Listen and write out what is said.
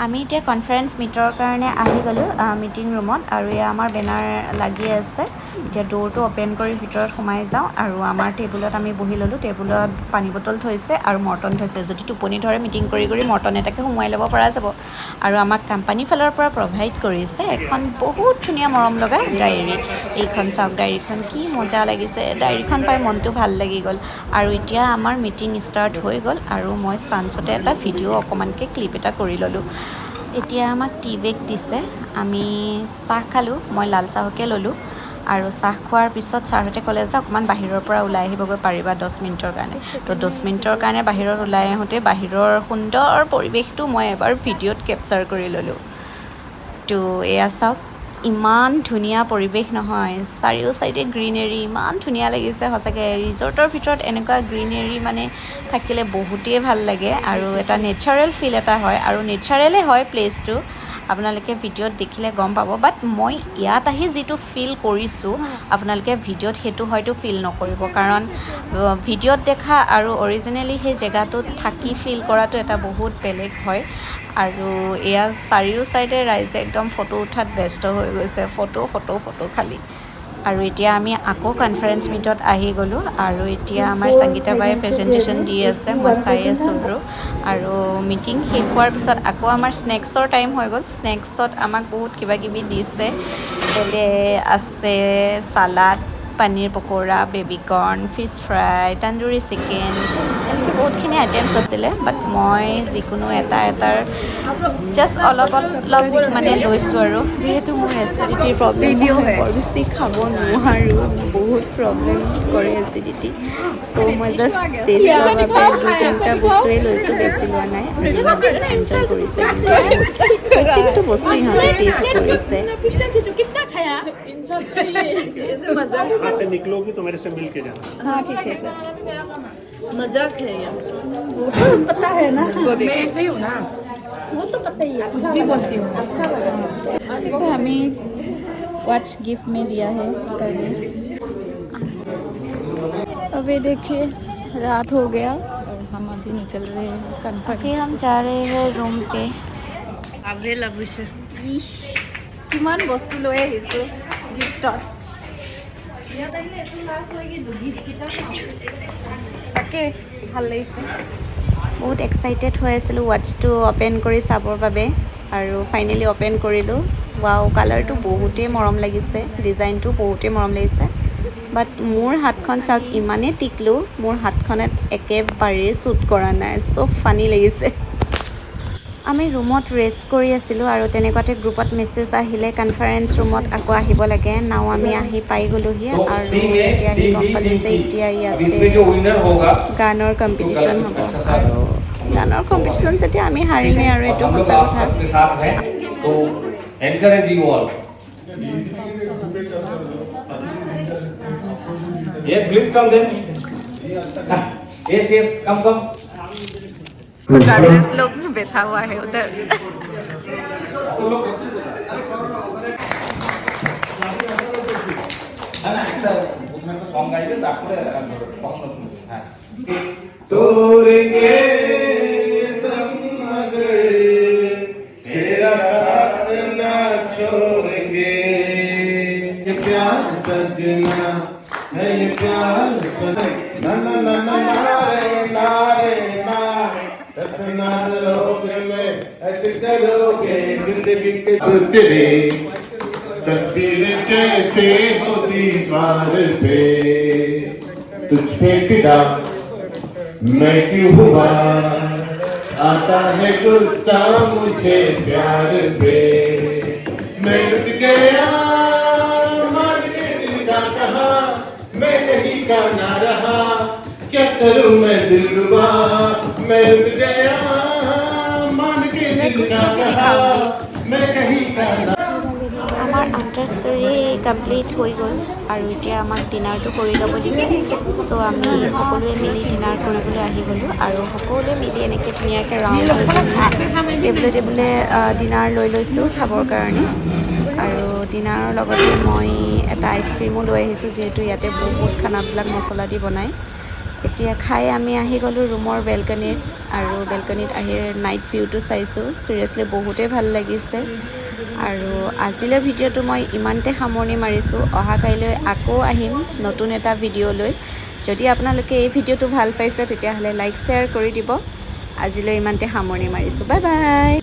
আমি এতিয়া কনফাৰেন্স মিটৰ কাৰণে আহি গ'লোঁ মিটিং ৰুমত আৰু এয়া আমাৰ বেনাৰ লাগি আছে। এতিয়া ডোৰটো অ'পেন কৰি ভিতৰত সোমাই যাওঁ আৰু আমাৰ টেবুলত আমি বহি ল'লোঁ। টেবুলত পানী বটল থৈছে আৰু মৰ্টন থৈছে। যদি টোপনি ধৰে মিটিং কৰি মৰ্টন এটাকে সোমোৱাই ল'ব পৰা যাব। আৰু আমাক কোম্পানীৰ ফালৰ পৰা প্ৰভাইড কৰিছে এখন বহুত ধুনীয়া মৰম লগা ডায়েৰী। এইখন চাওক, ডায়েৰীখন কি মজা লাগিছে। ডায়েৰীখন পাই মনটো ভাল লাগি গ'ল। আৰু এতিয়া আমাৰ মিটিং ষ্টাৰ্ট হৈ গ'ল আৰু মই চান্সতে এটা ভিডিঅ' অকণমানকৈ ক্লিপ এটা কৰি ল'লোঁ। এতিয়া আমাক টি বেগ দিছে। আমি চাহ খালোঁ, মই লাল চাহকে ল'লোঁ। আৰু চাহ খোৱাৰ পিছত ছাৰহঁতে ক'লে যে অকণমান বাহিৰৰ পৰা ওলাই আহিবগৈ পাৰিবা 10 মিনিটৰ কাৰণে। তো 10 মিনিটৰ কাৰণে বাহিৰত ওলাই আহোঁতে বাহিৰৰ সুন্দৰ পৰিৱেশটো মই এবাৰ ভিডিঅ'ত কেপচাৰ কৰি ল'লোঁ। তো এয়া চাওক, ইমান ধুনীয়া পৰিৱেশ নহয়, চাৰিও চাইডে গ্ৰীনেৰী, ইমান ধুনীয়া লাগিছে সঁচাকৈ। ৰিজৰ্টৰ ভিতৰত এনেকুৱা গ্ৰীনেৰী মানে থাকিলে বহুতেই ভাল লাগে আৰু এটা নেচাৰেল ফিল এটা হয় আৰু নেচাৰেলে হয় প্লেচটো। আপোনালোকে ভিডিঅ'ত দেখিলে গম পাব, বাট মই ইয়াত আহি যিটো ফিল কৰিছোঁ আপোনালোকে ভিডিঅ'ত সেইটো হয়তো ফিল নকৰিব, কাৰণ ভিডিঅ'ত দেখা আৰু অৰিজিনেলি সেই জেগাটোত থাকি ফিল কৰাটো এটা বহুত বেলেগ হয়। আৰু এয়া চাৰিও চাইডে ৰাইজে একদম ফটো উঠাত ব্যস্ত হৈ গৈছে, ফটো খালী। আৰু এতিয়া আমি আকৌ কনফাৰেন্স মিটত আহি গ'লোঁ আৰু এতিয়া আমাৰ সংগীতা বাই প্ৰেজেণ্টেশ্যন দি আছে, মই চাই আছোঁ আৰু মিটিং শেষ হোৱাৰ পিছত আকৌ আমাৰ স্নেক্সৰ টাইম হৈ গ'ল। স্নেক্সত আমাক বহুত কিবাকিবি দিছে। বেলে আছে salad, paneer pakora, baby corn, fish fry, tandoori chicken, এনেকৈ বহুতখিনি আইটেমছ আছিলে। বাট মই যিকোনো এটাৰ জাষ্ট অলপ মানে লৈছোঁ আৰু যিহেতু মোৰ এচিডিটিৰ প্ৰব্লেম, মই বৰ বেছি খাব নোৱাৰোঁ, বহুত প্ৰব্লেম কৰে এচিডিটি। চ' মই জাষ্ট টেষ্টৰ বাবে 2-3টা বস্তুৱেই লৈছোঁ, বেছি লোৱা নাই। আৰু ইহঁতে এনজয় কৰিছে কিন্তু বহুত, প্ৰত্যেকটো বস্তু ইহঁতে টেষ্ট কৰিছে। यहाँ से निकलोगी तो मेरे से मिल के जाना। हाँ ठीक है सर। मजाक है ये। वो तो पता है ना, मैं ऐसे ही हूँ ना, वो तो पता ही है। कुछ भी बोलती हूँ। अच्छा लगा। देखो हमें वॉच गिफ्ट में दिया है सर ने। अब ये देखिए रात हो गया और हम अभी निकल रहे हैं अभी कन्फर्म। हम जा रहे हैं रूम पे। আব্রে লাভিছে ইস কিমান বস্তু লৈ আহিছোঁ গিফ্টত। ইয়াত আহিলে এইটো লাভ হয় কিন্তু গিফ্টকেইটা তাকে ভাল লাগিছে। বহুত এক্সাইটেড হৈ আছিলোঁ ৱাটচটো অ'পেন কৰি চাবৰ বাবে আৰু ফাইনেলি অ'পেন কৰিলোঁ। ৱাও, কালাৰটো বহুতেই মৰম লাগিছে, ডিজাইনটো বহুতেই মৰম লাগিছে। বাট মোৰ হাতখন চাওক, ইমানেই টিকলো, মোৰ হাতখনত একেবাৰেই শ্বুট কৰা নাই, চব ফানি লাগিছে। আমি ৰুমত ৰেষ্ট কৰি আছিলোঁ আৰু তেনেকুৱাতে গ্ৰুপত মেছেজ আহিলে কনফাৰেন্স ৰুমত আকৌ আহিব লাগে। নাও আমি আহি পাই গ'লোহি আৰু এতিয়া আহি গম পালোঁ যে এতিয়া ইয়াতে গানৰ কম্পিটিশ্যন হ'ব। আৰু গানৰ কম্পিটিশ্যন যেতিয়া আমি হাৰিমেই আৰু এইটো সঁচা কথা। Yes, please come then. Yes, come. जजेस लोग बैठा हुआ है उधर। तोड़ेंगे तुम मगर तेरा साथ ना छोड़ेंगे। ये प्यार सजना है, ये प्यार सजना ना नारे रखना लोगे में ऐसे करोगे जिंदगी के सुतरे तस्वीर जैसे होती दीवार पे तुझ पे फिदा मैं क्यों हुआ आता है गुस्सा मुझे प्यार पे मैं रुक गया मान के दिल का कहा मैं कहीं का ना रहा क्या करूं मैं दिलरुबा मैं रुक गया मान के दिल का कहा मैं कहीं का ना। আমাৰ আণ্টাৰচৰি কমপ্লিট হৈ গ'ল আৰু এতিয়া আমাক ডিনাৰটো কৰি ল'ব দিছে। চ' আমি সকলোৱে মিলি ডিনাৰ কৰিবলৈ আহি গ'লোঁ আৰু সকলোৱে মিলি এনেকৈ ধুনীয়াকৈ ৰাউণ্ড হৈ টেবুলে ডিনাৰ লৈ লৈছোঁ খাবৰ কাৰণে। আৰু ডিনাৰৰ লগতে মই এটা আইচক্ৰীমো লৈ আহিছোঁ, যিহেতু ইয়াতে বহুত খানাবিলাক মছলা দি বনায়। এতিয়া খাই আমি আহি গ'লোঁ ৰুমৰ বেলকনিত আৰু বেলকনিত আহি নাইট ভিউটো চাইছোঁ চিৰিয়াছলি বহুতেই ভাল লাগিছে আৰু আজিলৈ ভিডিঅ'টো মই ইমানতে সামৰণি মাৰিছোঁ অহা কাইলৈ আকৌ আহিম নতুন এটা ভিডিঅ' লৈ যদি আপোনালোকে এই ভিডিঅ'টো ভাল পাইছে তেতিয়াহ'লে লাইক শ্বেয়াৰ কৰি দিব আজিলৈ ইমানতে সামৰণি মাৰিছোঁ বাই বাই